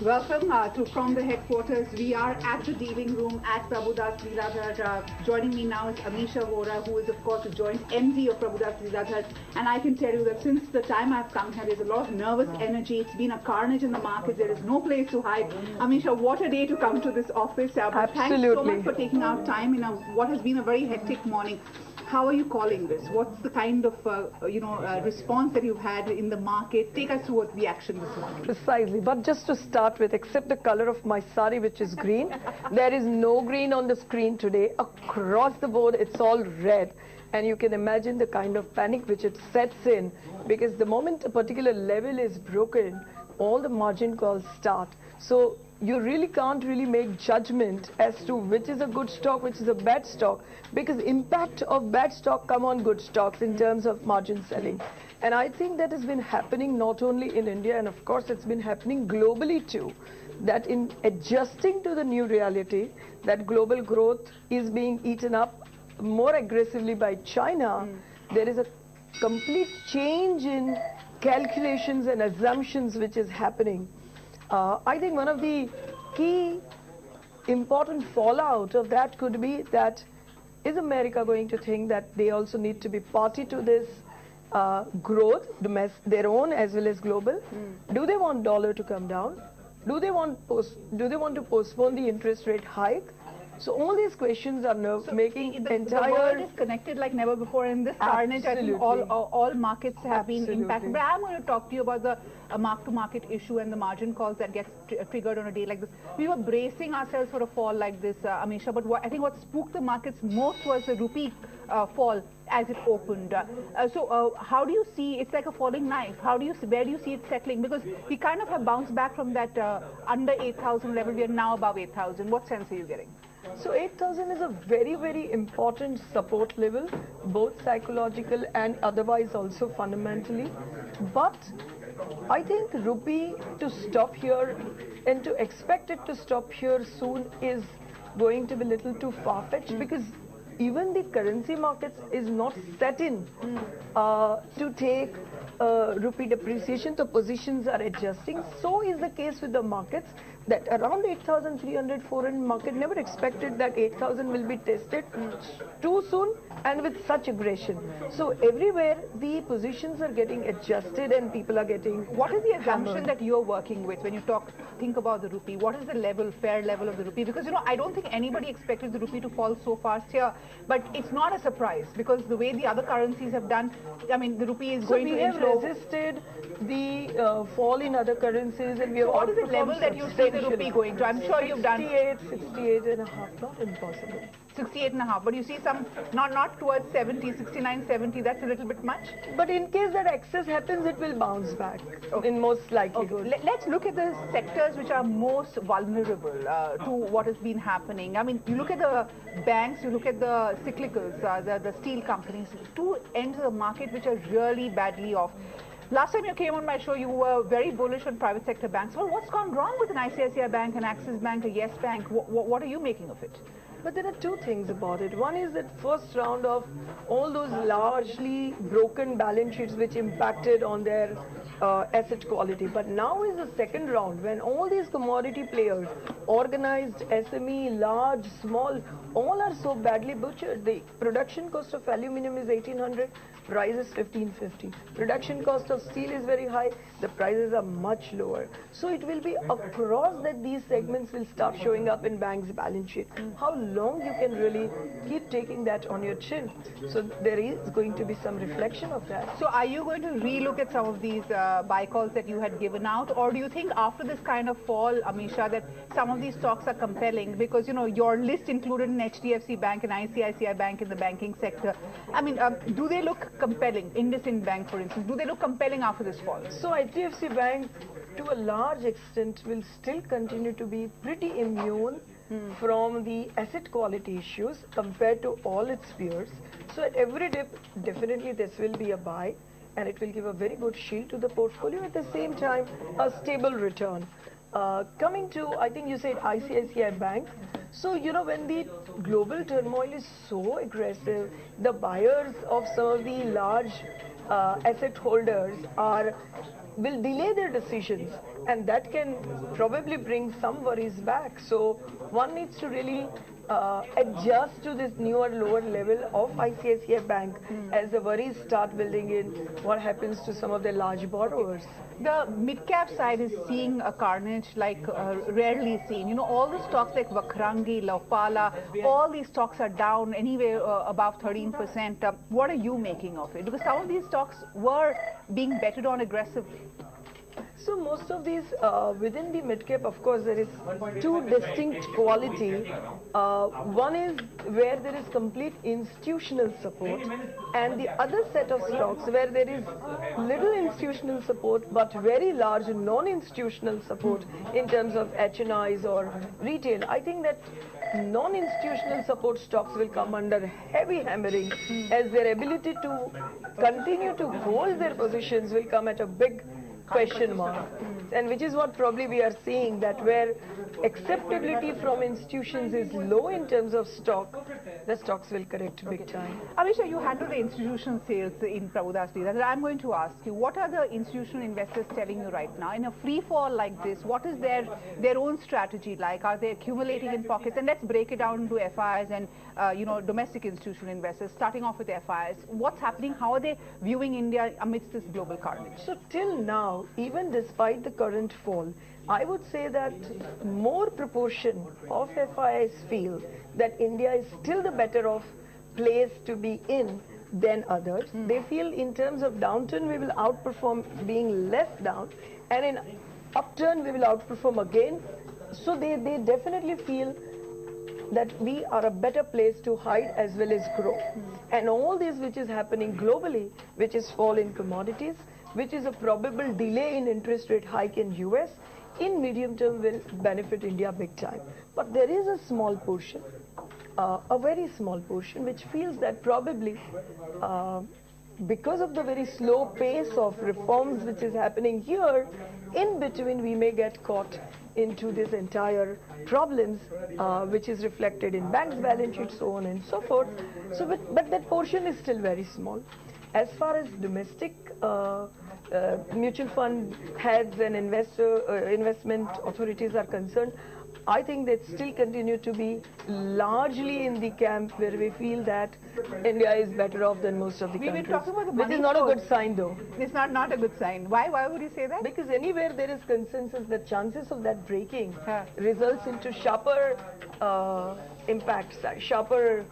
Welcome from the headquarters. We are at the dealing room at Prabhudas Lilladher. Joining me now is Amisha Vora, who is of course the joint MD of Prabhudas Lilladher. And I can tell you that since the time I've come here, there's a lot of nervous energy. It's been a carnage in the market. There is no place to hide. Amisha, what a day to come to this office. But thanks so much for taking out time in what has been a very hectic morning. How are you calling this? What's the kind of response that you've had in the market? Take us through the action this morning. Precisely. But just to start with, except the color of my sari, which is green, there is no green on the screen today. Across the board, it's all red. And you can imagine the kind of panic which it sets in, because the moment a particular level is broken, all the margin calls start. So you really can't make judgment as to which is a good stock, which is a bad stock, because impact of bad stock come on good stocks in terms of margin selling. And I think that has been happening not only in India, and of course it's been happening globally too, that in adjusting to the new reality, that global growth is being eaten up more aggressively by China, there is a complete change in calculations and assumptions which is happening. I think one of the key important fallout of that could be that, is America going to think that they also need to be party to this growth, their own as well as global? Do they want dollar to come down? Do they want to postpone the interest rate hike? So all these questions are making the world is connected like never before in this carnage. I think all markets have been impacted. But I'm going to talk to you about the mark-to-market issue and the margin calls that get triggered on a day like this. We were bracing ourselves for a fall like this, Amisha, but I think what spooked the markets most was the rupee fall as it opened. So how do you see, it's like a falling knife, where do you see it settling? Because we kind of have bounced back from that under 8,000 level. We are now above 8,000. What sense are you getting? So 8,000 is a very important support level, both psychological and otherwise also fundamentally. But I think rupee to stop here and to expect it to stop here soon is going to be a little too far-fetched, because even the currency markets is not set in to take rupee depreciation, so positions are adjusting. So is the case with the markets, that around 8,300, 400 market never expected that 8,000 will be tested too soon and with such aggression. So everywhere the positions are getting adjusted and people are getting What is the assumption that you're working with when you think about the rupee? What is the fair level of the rupee? Because I don't think anybody expected the rupee to fall so fast here, but it's not a surprise because the way the other currencies have done, I mean the rupee is going to inch low. We have resisted the fall in other currencies, and we have what is the level that you see the rupee going to? I'm sure you've done 68 and a half, not impossible. 68 and a half, but you see some not towards 70, 69, 70, that's a little bit much. But in case that excess happens, it will bounce back in most likelihood. Okay. Let's look at the sectors which are most vulnerable to what has been happening. I mean, you look at the banks, you look at the cyclicals, the steel companies, two ends of the market which are really badly off. Last time you came on my show, you were very bullish on private sector banks. Well, what's gone wrong with an ICICI Bank, an Axis Bank, a Yes Bank? What are you making of it? But there are two things about it. One is that first round of all those largely broken balance sheets which impacted on their asset quality. But now is the second round when all these commodity players, organized, SME, large, small, all are so badly butchered. The production cost of aluminum is 1,800, price is 1,550. Production cost of steel is very high, the prices are much lower. So it will be across that these segments will start showing up in banks' balance sheet. How long you can really keep taking that on your chin? So there is going to be some reflection of that. So are you going to relook at some of these buy calls that you had given out, or do you think after this kind of fall, Amisha, that some of these stocks are compelling because your list included an HDFC Bank and ICICI Bank in the banking sector? I mean, do they look compelling? IndusInd Bank, for instance, do they look compelling after this fall? So HDFC Bank, to a large extent, will still continue to be pretty immune from the asset quality issues compared to all its peers. So at every dip, definitely this will be a buy, and it will give a very good shield to the portfolio, at the same time a stable return. Coming to, I think you said ICICI Bank. So, when the global turmoil is so aggressive, the buyers of some of the large asset holders will delay their decisions and that can probably bring some worries back. So one needs to really adjust to this newer lower level of ICICI Bank as the worries start building in what happens to some of the large borrowers. The mid-cap side is seeing a carnage like rarely seen. You know, all the stocks like Vakrangi, Laupala, all these stocks are down anywhere above 13%. What are you making of it? Because some of these stocks were being betted on aggressively. So most of these within the mid-cap, of course, there is two distinct quality. One is where there is complete institutional support, and the other set of stocks where there is little institutional support but very large non-institutional support in terms of HNIs or retail. I think that non-institutional support stocks will come under heavy hammering as their ability to continue to hold their positions will come at a big question mark, and which is what probably we are seeing, that where acceptability from institutions is low in terms of stock, the stocks will correct big time. Amisha, you handle the institutional sales in Prabhudas Lilladher. I'm going to ask you, what are the institutional investors telling you right now? In a free fall like this, what is their own strategy like? Are they accumulating in pockets? And let's break it down into FIs and domestic institutional investors, starting off with FIs. What's happening? How are they viewing India amidst this global carnage? So till now, even despite the current fall, I would say that more proportion of FIs feel that India is still the better off place to be in than others. They feel in terms of downturn we will outperform being less down, and in upturn we will outperform again. So they definitely feel that we are a better place to hide as well as grow. And all this which is happening globally, which is fall in commodities, which is a probable delay in interest rate hike in US, in medium term will benefit India big time. But there is a small portion, a very small portion, which feels that probably because of the very slow pace of reforms which is happening here, in between we may get caught into this entire problems which is reflected in banks' balance sheets, so on and so forth. So, but that portion is still very small. As far as domestic mutual fund heads and investment authorities are concerned, I think they still continue to be largely in the camp where we feel that India is better off than most of the countries. Which is not a good sign though. It's not a good sign. Why would you say that? Because anywhere there is consensus, the chances of that breaking results into sharper impacts, sharper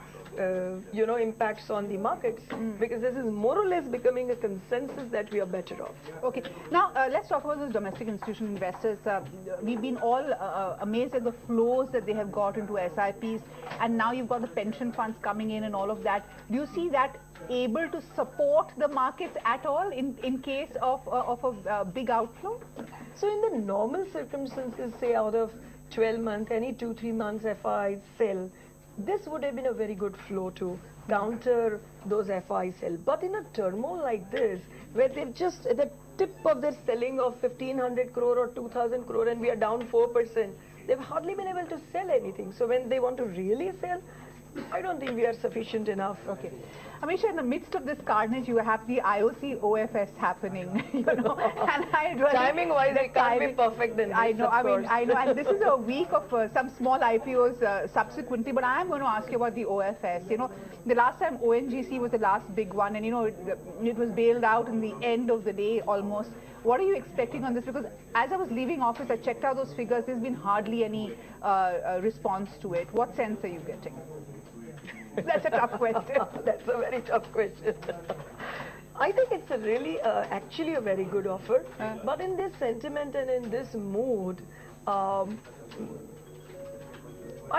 impacts on the markets, because this is more or less becoming a consensus that we are better off. Okay, now let's talk about those domestic institutional investors. We've been all amazed at the flows that they have got into SIPs, and now you've got the pension funds coming in and all of that. Do you see that able to support the markets at all in case of a big outflow? So in the normal circumstances, say out of 12 months, any 2-3 months FI sell, this would have been a very good flow to counter those FI sell. But in a turmoil like this, where they're just at the tip of their selling of 1,500 crore or 2,000 crore and we are down 4%, they've hardly been able to sell anything. So when they want to really sell, I don't think we are sufficient enough. Okay. Amisha, in the midst of this carnage, you have the IOC OFS happening, and timing-wise, it can't be perfect then. I know, and this is a week of some small IPOs subsequently, but I am going to ask you about the OFS. You know, the last time ONGC was the last big one, and it was bailed out in the end of the day almost. What are you expecting on this? Because as I was leaving office, I checked out those figures. There's been hardly any response to it. What sense are you getting? That's a tough question. That's a very tough question. I think it's a really, actually a very good offer. But in this sentiment and in this mood, I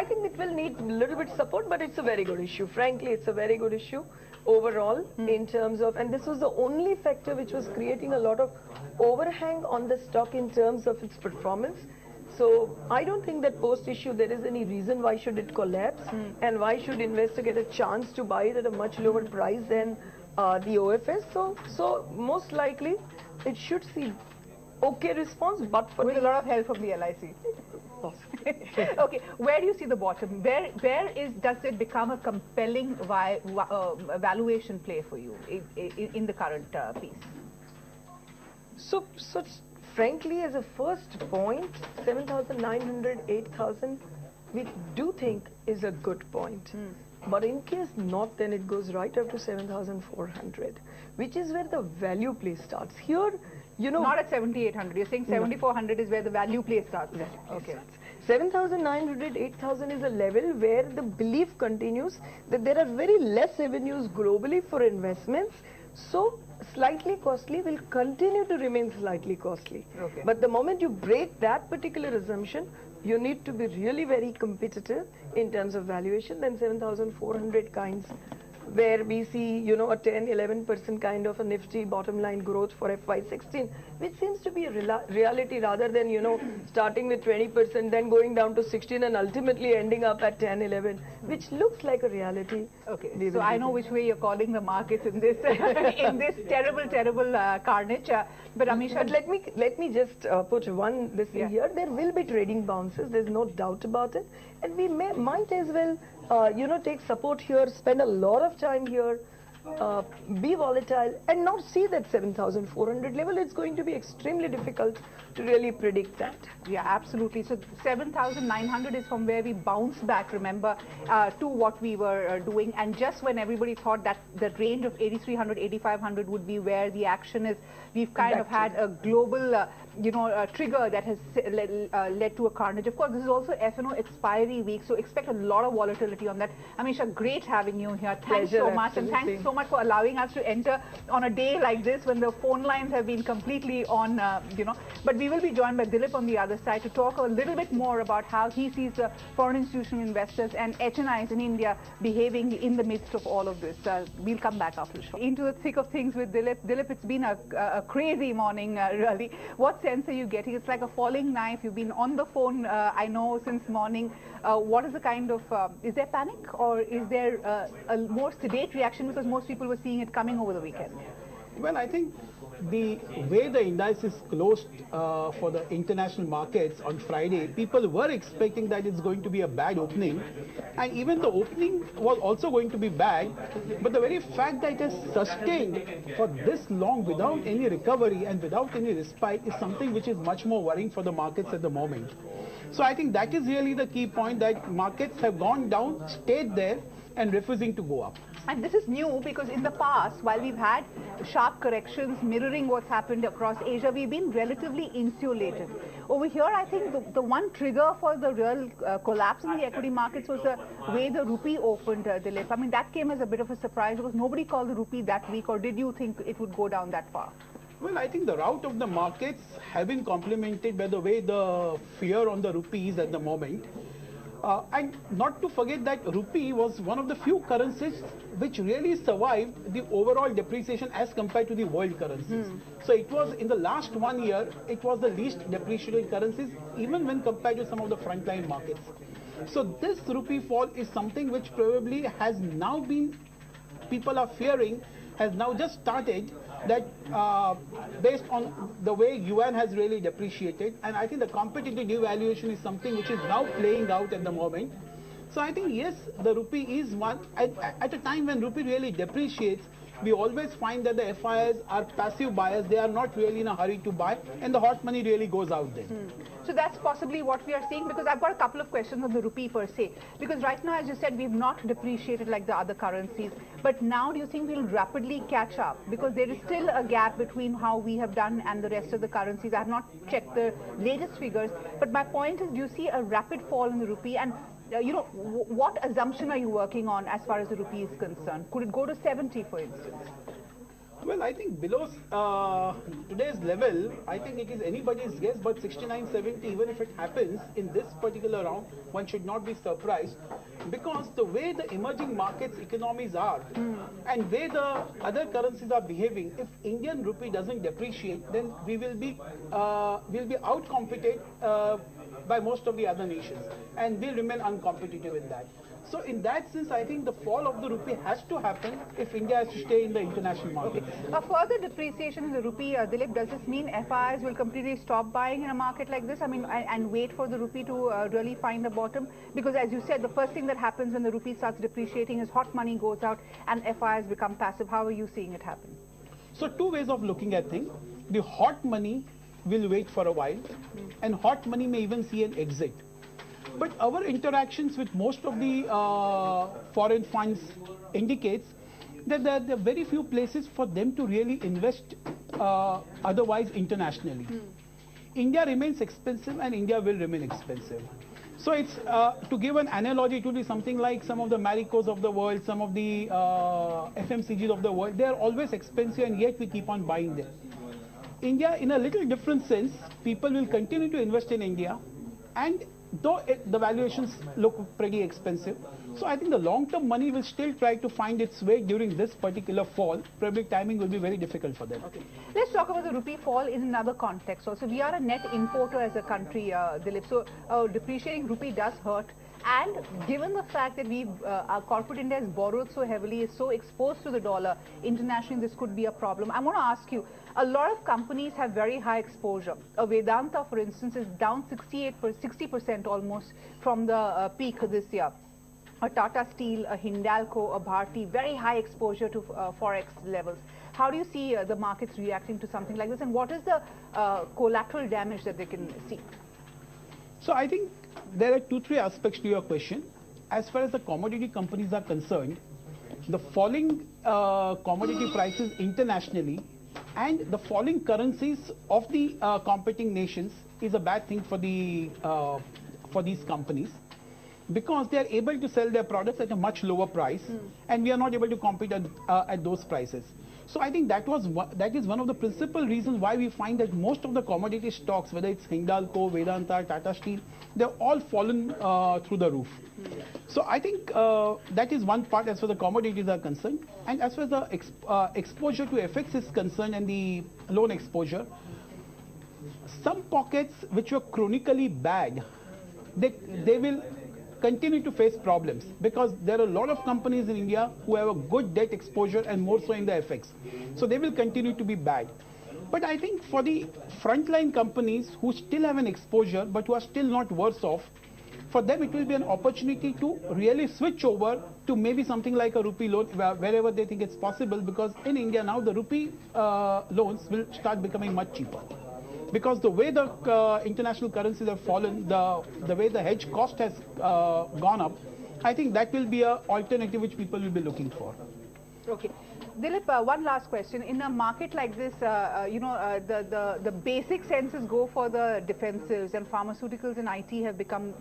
think it will need a little bit support, but it's a very good issue. Frankly, it's a very good issue overall in terms of, and this was the only factor which was creating a lot of overhang on the stock in terms of its performance. So I don't think that post-issue there is any reason why should it collapse and why should investor get a chance to buy it at a much lower price than the OFS. So most likely it should see okay response, but for with a lot of help from the LIC. Okay, where do you see the bottom? Where does it become a compelling valuation play for you in the current piece? So frankly, as a first point, 7,900, 8,000, we do think is a good point. But in case not, then it goes right up to 7,400, which is where the value play starts. Here, you know... Not at 7,800. You're saying 7,400 is where the value play starts. Okay. 7,900, 8,000 is a level where the belief continues that there are very less avenues globally for investments. So slightly costly will continue to remain slightly costly. Okay. But the moment you break that particular assumption, you need to be really very competitive in terms of valuation. Then 7,400 kinds, where we see, you know, a 10-11% kind of a nifty bottom line growth for FY16, which seems to be a reality rather than, you know, starting with 20%, then going down to 16 and ultimately ending up at 10-11, which looks like a reality. Okay, so I know which way you're calling the markets in this in this terrible carnage. But Amisha, but let me just put one this in here. There will be trading bounces. There's no doubt about it, and we might as well. You know, take support here, spend a lot of time here, be volatile, and not see that 7,400 level. It's going to be extremely difficult to really predict that. Yeah, absolutely. So 7,900 is from where we bounced back, remember, to what we were doing. And just when everybody thought that the range of 8,300, 8,500 would be where the action is, we've kind of had a global, you know, trigger that has led to a carnage. Of course, this is also F&O expiry week, so expect a lot of volatility on that. Amisha, great having you here. Thanks so much, and thanks so much for allowing us to enter on a day like this when the phone lines have been completely on, you know. But we will be joined by Dilip on the other side to talk a little bit more about how he sees the foreign institutional investors and HNIs in India behaving in the midst of all of this. We'll come back after the show. Into the thick of things with Dilip. Dilip, it's been a crazy morning, really. What sense are you getting? It's like a falling knife. You've been on the phone, I know, since morning. What is the kind of, is there panic or is there a more sedate reaction because most people were seeing it coming over the weekend? Well, I think the way the indices closed for the international markets on Friday, people were expecting that it's going to be a bad opening, and even the opening was also going to be bad, but the very fact that it has sustained for this long without any recovery and without any respite is something which is much more worrying for the markets at the moment. So I think that is really the key point, that markets have gone down, stayed there, and refusing to go up. And this is new because in the past, while we've had sharp corrections mirroring what's happened across Asia, we've been relatively insulated. Over here, I think the one trigger for the real collapse in the equity markets was the way the rupee opened, Dilip. I mean, that came as a bit of a surprise because nobody called the rupee that weak, or did you think it would go down that far? Well, I think the rout of the markets have been complemented by the way the fear on the rupee is at the moment. And not to forget that rupee was one of the few currencies which really survived the overall depreciation as compared to the world currencies. So it was, in the last 1 year, it was the least depreciated currencies even when compared to some of the frontline markets. So this rupee fall is something which probably has now been, people are fearing, has now just started, that based on the way yuan has really depreciated, and I think the competitive devaluation is something which is now playing out at the moment. So I think yes, the rupee is one, at a time when rupee really depreciates, we always find that the FIs are passive buyers, they are not really in a hurry to buy, and the hot money really goes out there. So that's possibly what we are seeing, because I've got a couple of questions on the rupee per se. Because right now, as you said, we've not depreciated like the other currencies. But now do you think we'll rapidly catch up? Because there is still a gap between how we have done and the rest of the currencies. I have not checked the latest figures. But my point is, do you see a rapid fall in the rupee? And you know, what assumption are you working on as far as the rupee is concerned? Could it go to 70, for instance? Well, I think below today's level, I think it is anybody's guess, but 69.70, even if it happens in this particular round, one should not be surprised, because the way the emerging markets economies are and way the other currencies are behaving, if Indian rupee doesn't depreciate, then we will be out-competed by most of the other nations, and we'll remain uncompetitive in that. So in that sense, I think the fall of the rupee has to happen if India has to stay in the international market. A further depreciation in the rupee, Dilip, does this mean FIs will completely stop buying in a market like this? I mean, and wait for the rupee to really find the bottom? Because as you said, the first thing that happens when the rupee starts depreciating is hot money goes out and FIs become passive. How are you seeing it happen? So two ways of looking at things. The hot money will wait for a while, and hot money may even see an exit. But our interactions with most of the foreign funds indicates that there are very few places for them to really invest otherwise internationally. India remains expensive and India will remain expensive. So it's, to give an analogy, it would be something like some of the Maricos of the world, some of the FMCGs of the world, they are always expensive and yet we keep on buying them. India, in a little different sense, people will continue to invest in India, and though the valuations look pretty expensive, so I think the long-term money will still try to find its way during this particular fall. Probably timing will be very difficult for them. Okay. Let's talk about the rupee fall in another context also. We are a net importer as a country, Dilip, so depreciating rupee does hurt. And given the fact that our corporate India has borrowed so heavily, is so exposed to the dollar, internationally this could be a problem. I want to ask you, a lot of companies have very high exposure. Vedanta, for instance, is down 60% almost from the peak this year. A Tata Steel, a Hindalco, a Bharti, very high exposure to forex levels. How do you see the markets reacting to something like this, and what is the collateral damage that they can see? So I think there are 2-3 aspects to your question. As far as the commodity companies are concerned, the falling commodity prices internationally and the falling currencies of the competing nations is a bad thing for these companies, because they are able to sell their products at a much lower price, and we are not able to compete at those prices. So I think that is one of the principal reasons why we find that most of the commodity stocks, whether it's Hindalco, Vedanta, Tata Steel, they're all fallen through the roof. So I think that is one part as far as the commodities are concerned. And as far as the exposure to FX is concerned and the loan exposure, some pockets which were chronically bad, they will continue to face problems, because there are a lot of companies in India who have a good debt exposure and more so in the FX. So they will continue to be bad. But I think for the frontline companies who still have an exposure but who are still not worse off, for them it will be an opportunity to really switch over to maybe something like a rupee loan wherever they think it's possible, because in India now the rupee loans will start becoming much cheaper. Because the way the international currencies have fallen, the way the hedge cost has gone up, I think that will be an alternative which people will be looking for. Okay. Dilip, one last question. In a market like this, the basic senses go for the defensives, and pharmaceuticals and IT have become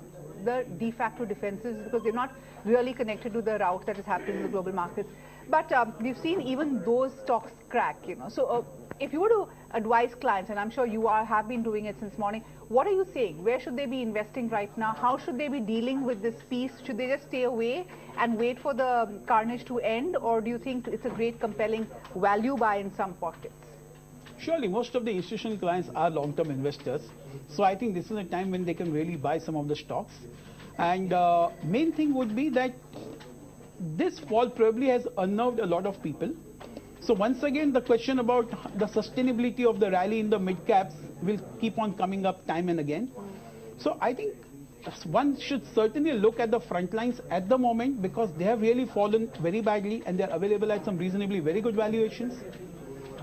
the de facto defensives because they're not really connected to the rout that is happening in the global markets. But we've seen even those stocks crack, So if you were to advise clients, and I'm sure you have been doing it since morning, what are you saying? Where should they be investing right now? How should they be dealing with this piece? Should they just stay away and wait for the carnage to end, or do you think it's a great compelling value buy in some pockets? Surely most of the institutional clients are long-term investors, so I think this is a time when they can really buy some of the stocks. And main thing would be that this fall probably has unnerved a lot of people. So once again, the question about the sustainability of the rally in the mid-caps will keep on coming up time and again. So I think one should certainly look at the front lines at the moment, because they have really fallen very badly and they're available at some reasonably very good valuations.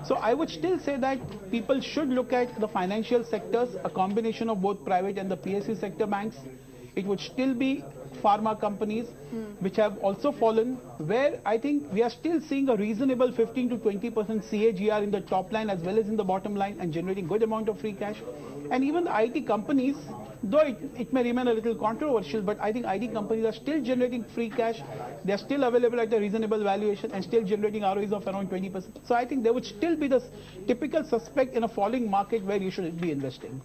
So I would still say that people should look at the financial sectors, a combination of both private and the PSU sector banks. It would still be pharma companies which have also fallen, where I think we are still seeing a reasonable 15 to 20% CAGR in the top line as well as in the bottom line, and generating good amount of free cash. And even the IT companies, though it may remain a little controversial, but I think IT companies are still generating free cash. They are still available at a reasonable valuation and still generating ROEs of around 20%. So I think they would still be the typical suspect in a falling market where you should be investing.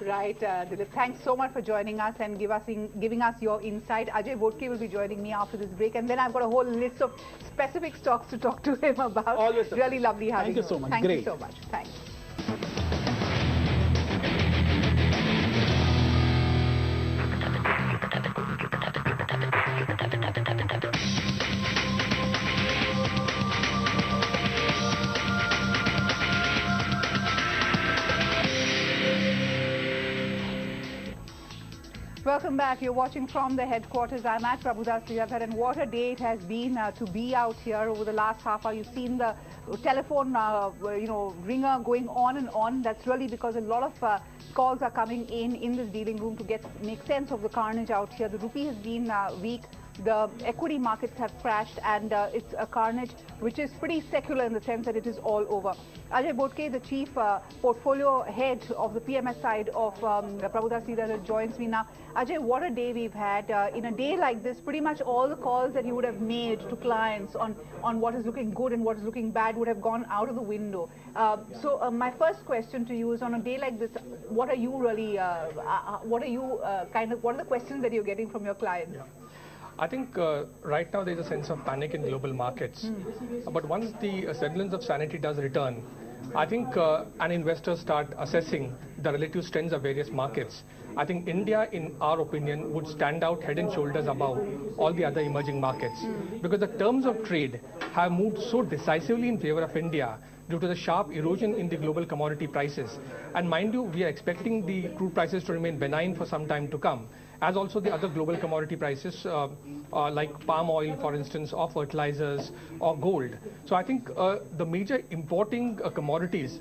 Right, Dilip. Thanks so much for joining us and giving us your insight. Ajay Bodke will be joining me after this break, and then I've got a whole list of specific stocks to talk to him about. Always. Really lovely having you. Thank you so much. Thank Great. you so much. Thanks. Welcome back. You're watching from the headquarters. I'm at Prabhudas, Lilladher, and what a day it has been to be out here over the last half hour. You've seen the telephone, ringer going on and on. That's really because a lot of calls are coming in this dealing room to make sense of the carnage out here. The rupee has been weak. The equity markets have crashed, and it's a carnage which is pretty secular in the sense that it is all over. Ajay Bodke, the chief portfolio head of the PMS side of Prabhudas Lilladher, joins me now. Ajay, what a day we've had. In a day like this, pretty much all the calls that you would have made to clients on what is looking good and what is looking bad would have gone out of the window. So my first question to you is, on a day like this, what are you really, what are the questions that you're getting from your clients? Yeah. I think right now there's a sense of panic in global markets. But once the semblance of sanity does return, I think an investor start assessing the relative strengths of various markets. I think India, in our opinion, would stand out head and shoulders above all the other emerging markets, because the terms of trade have moved so decisively in favor of India due to the sharp erosion in the global commodity prices. And mind you, we are expecting the crude prices to remain benign for some time to come, as also the other global commodity prices like palm oil, for instance, or fertilizers or gold. So I think the major importing commodities,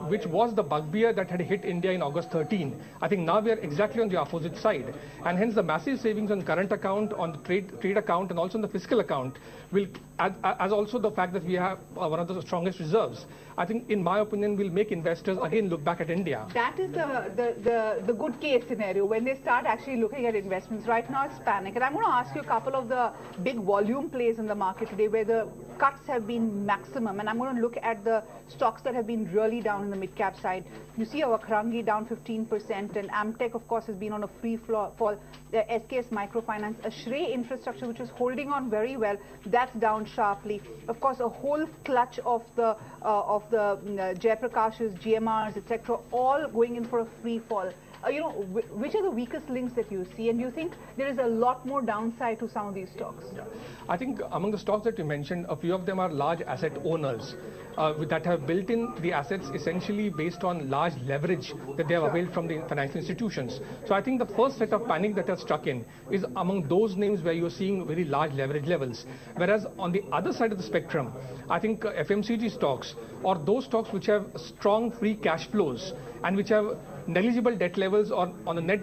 which was the bugbear that had hit India in August 13. I think now we are exactly on the opposite side, and hence the massive savings on current account, on the trade account, and also on the fiscal account will, as also the fact that we have one of the strongest reserves, I think, in my opinion, will make investors again look back at India. That is the good case scenario when they start actually looking at investments. Right now it's panic, and I'm going to ask you a couple of the big volume plays in the market today where the cuts have been maximum, and I'm going to look at the stocks that have been really down in the mid-cap side. You see our Krangi down 15%, and Amtech, of course, has been on a free fall. The SKS Microfinance, Ajay Infrastructure, which is holding on very well, that's down sharply. Of course, a whole clutch of the Jayaprakash's, GMRs, etc., all going in for a free fall. Which are the weakest links that you see, and do you think there is a lot more downside to some of these stocks? Yeah. I think among the stocks that you mentioned, a few of them are large asset owners that have built in the assets essentially based on large leverage that they have availed from the financial institutions. So I think the first set of panic that has struck in is among those names where you're seeing very large leverage levels. Whereas on the other side of the spectrum, I think FMCG stocks, or those stocks which have strong free cash flows and which have negligible debt levels, or on the net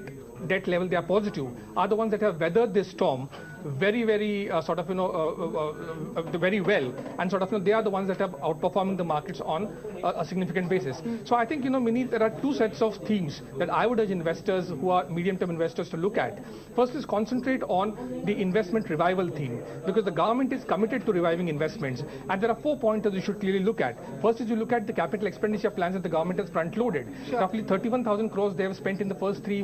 debt level they are positive, are the ones that have weathered this storm very, very very well, and they are the ones that are outperforming the markets on a significant basis. So I think, Mini, there are two sets of themes that I would urge investors who are medium-term investors to look at. First is concentrate on the investment revival theme, because the government is committed to reviving investments, and there are 4 pointers you should clearly look at. First is you look at the capital expenditure plans that the government has front-loaded. Sure. Roughly 31,000 crores they have spent in the first three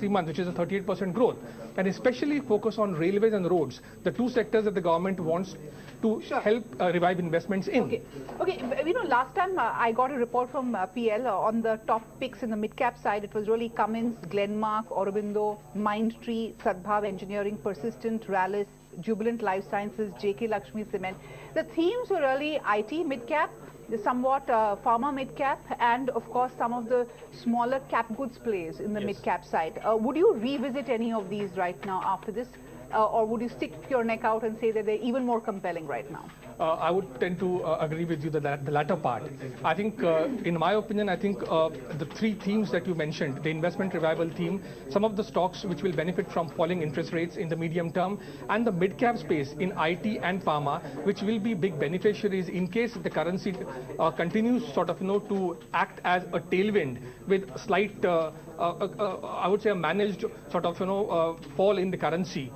months, which is a 38% growth, and especially focus on railways and roads, the two sectors that the government wants to help revive investments in. Okay. Last time I got a report from PL on the top picks in the mid-cap side. It was really Cummins, Glenmark, Aurobindo, Mindtree, Sadbhav Engineering, Persistent, Rallis, Jubilant Life Sciences, JK Lakshmi Cement. The themes were really IT mid-cap, somewhat pharma mid-cap, and of course some of the smaller cap goods plays in the mid-cap side. Would you revisit any of these right now after this? Or would you stick your neck out and say that they're even more compelling right now? I would tend to agree with you that the latter part. I think, in my opinion, I think the three themes that you mentioned, the investment revival theme, some of the stocks which will benefit from falling interest rates in the medium term, and the mid-cap space in IT and pharma, which will be big beneficiaries in case the currency continues to act as a tailwind with slight, I would say, a managed fall in the currency.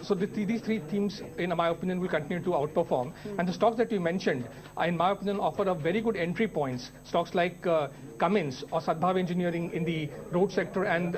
So these three themes, in my opinion, will continue to outperform. And the stocks that you mentioned, in my opinion, offer a very good entry points. Stocks like Cummins or Sadbhav Engineering in the road sector and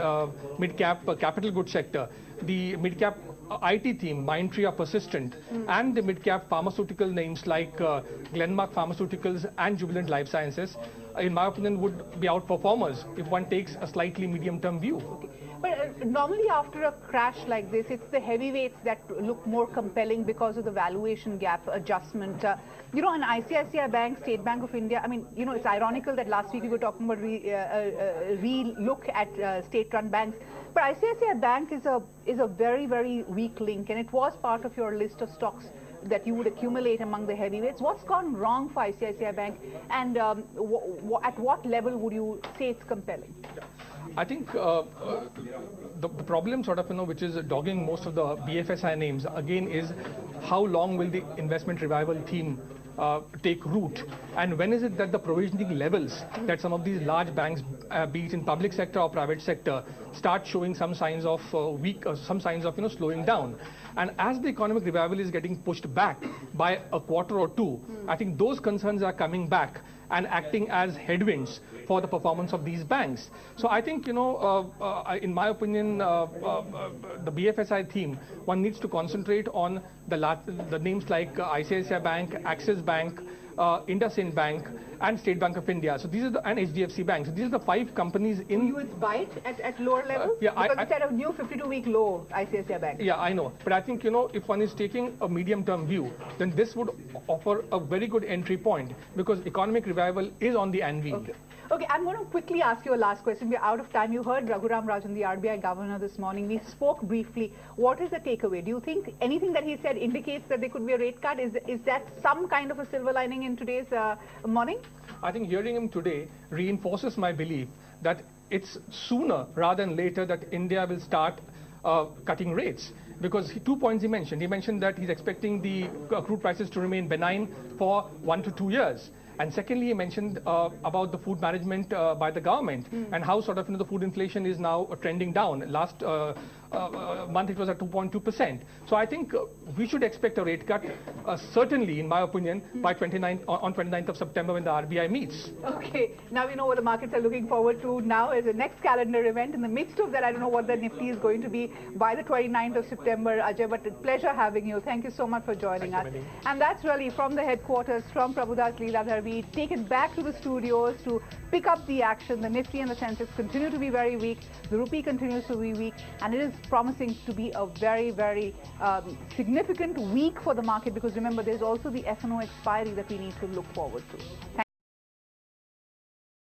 mid-cap capital goods sector. The mid-cap IT theme, Mindtree or Persistent, and the mid-cap pharmaceutical names like Glenmark Pharmaceuticals and Jubilant Life Sciences, in my opinion, would be outperformers if one takes a slightly medium-term view. Okay. But normally after a crash like this, it's the heavyweights that look more compelling because of the valuation gap adjustment. An ICICI Bank, State Bank of India, it's ironical that last week we were talking about re-look at state-run banks. But ICICI Bank is a very, very weak link, and it was part of your list of stocks that you would accumulate among the heavyweights. What's gone wrong for ICICI Bank, and at what level would you say it's compelling? I think the problem sort of, which is dogging most of the BFSI names again is how long will the investment revival theme take root, and when is it that the provisioning levels that some of these large banks, be it in public sector or private sector, start showing some signs of slowing down. And as the economic revival is getting pushed back by a quarter or two, I think those concerns are coming back and acting as headwinds for the performance of these banks. So I think, in my opinion, the BFSI theme, one needs to concentrate on the names like ICICI Bank, Axis Bank, IndusInd Bank, and State Bank of India. So these are and HDFC Bank. So these are the 5 companies in. You would buy it at lower levels? Because it's at a new 52-week low, ICICI Bank. Yeah, I know. But I think, if one is taking a medium-term view, then this would offer a very good entry point because economic revival is on the anvil. Okay, I'm going to quickly ask you a last question. We're out of time. You heard Raghuram Rajan, the RBI governor, this morning. We spoke briefly. What is the takeaway? Do you think anything that he said indicates that there could be a rate cut? Is that some kind of a silver lining in today's morning? I think hearing him today reinforces my belief that it's sooner rather than later that India will start cutting rates. Because 2 points he mentioned. He mentioned that he's expecting the crude prices to remain benign for 1 to 2 years. And secondly, he mentioned about the food management by the government and how sort of the food inflation is now trending down. Last month it was at 2.2%. So I think we should expect a rate cut, certainly, in my opinion, by on 29th of September when the RBI meets. Okay, now we know what the markets are looking forward to now as the next calendar event. In the midst of that, I don't know what the Nifty is going to be by the 29th of September, Ajay, but it's a pleasure having you. Thank you so much for joining us. And that's really from the headquarters, from Prabhudas Lilladher. We take it back to the studios to pick up the action. The Nifty and the Sensex continue to be very weak. The rupee continues to be weak, and it is promising to be a very, very significant week for the market because remember, there's also the F&O expiry that we need to look forward to.